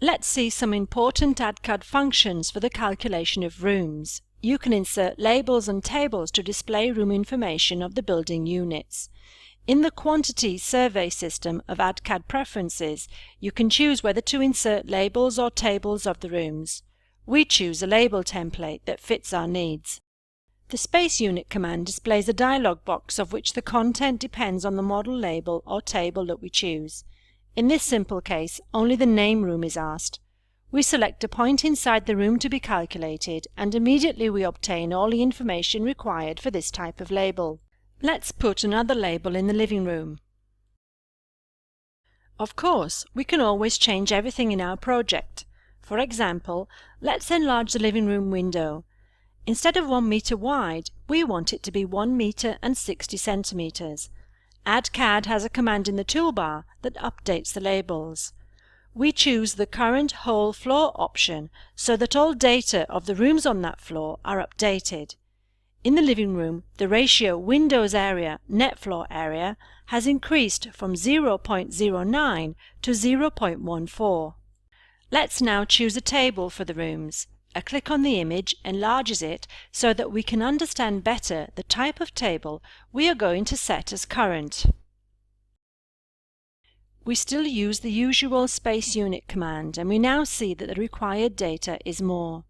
Let's see some important AddCAD functions for the calculation of rooms. You can insert labels and tables to display room information of the building units. In the Quantities survey system of AddCAD preferences, you can choose whether to insert labels or tables of the rooms. We choose a label template that fits our needs. The SPACEUNIT command displays a dialog box of which the content depends on the model label or table that we choose. In this simple case, only the name room is asked. We select a point inside the room to be calculated, and immediately we obtain all the information required for this type of label. Let's put another label in the living room. Of course, we can always change everything in our project. For example, let's enlarge the living room window. Instead of 1 meter wide, we want it to be 1 meter and 60 centimeters. AddCAD has a command in the toolbar that updates the labels. We choose the current whole floor option so that all data of the rooms on that floor are updated. In the living room, the ratio windows area net floor area has increased from 0.09 to 0.14. Let's now choose a table for the rooms. A click on the image enlarges it so that we can understand better the type of table we are going to set as current. We still use the usual SPACEUNIT command, and we now see that the required data is more.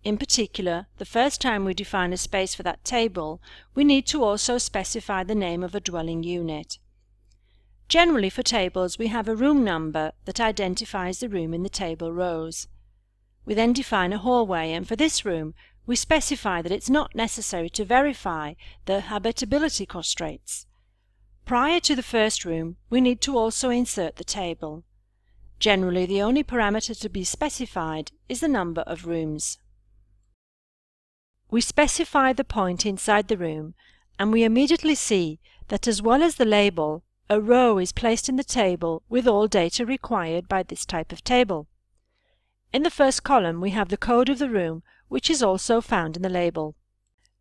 In particular, the first time we define a space for that table, we need to also specify the name of a dwelling unit. Generally for tables we have a room number that identifies the room in the table rows. We then define a hallway, and for this room we specify that it's not necessary to verify the habitability constraints. Prior to the first room, we need to also insert the table. Generally, the only parameter to be specified is the number of rooms. We specify the point inside the room, and we immediately see that as well as the label, a row is placed in the table with all data required by this type of table. In the first column we have the code of the room, which is also found in the label.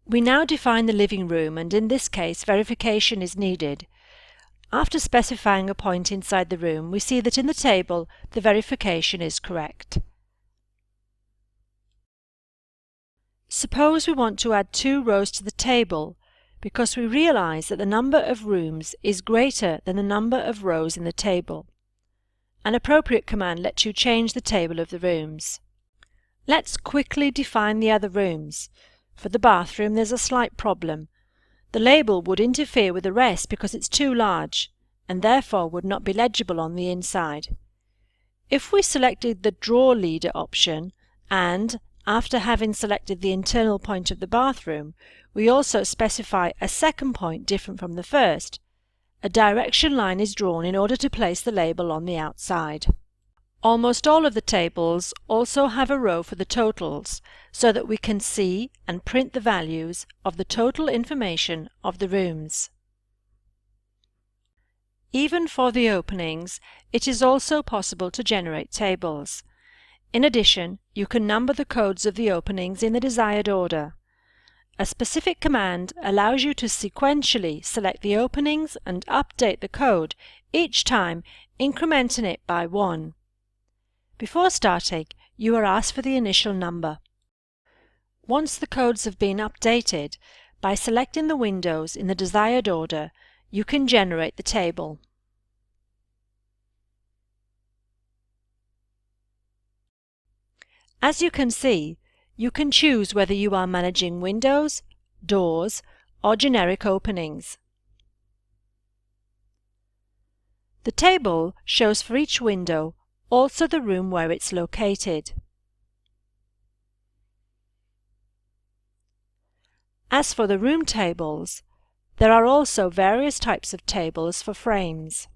We now define the living room, and in this case verification is needed. After specifying a point inside the room, we see that in the table the verification is correct. Suppose we want to add 2 rows to the table because we realize that the number of rooms is greater than the number of rows in the table. An appropriate command lets you change the table of the rooms. Let's quickly define the other rooms. For the bathroom there's a slight problem. The label would interfere with the rest because it's too large, and therefore would not be legible on the inside. If we selected the Draw Leader option, and, after having selected the internal point of the bathroom, we also specify a second point different from the first, a direction line is drawn in order to place the label on the outside. Almost all of the tables also have a row for the totals, so that we can see and print the values of the total information of the rooms. Even for the openings, it is also possible to generate tables. In addition, you can number the codes of the openings in the desired order. A specific command allows you to sequentially select the openings and update the code, each time incrementing it by 1. Before starting, you are asked for the initial number. Once the codes have been updated, by selecting the windows in the desired order, you can generate the table. As you can see, you can choose whether you are managing windows, doors, or generic openings. The table shows for each window also the room where it's located. As for the room tables, there are also various types of tables for frames.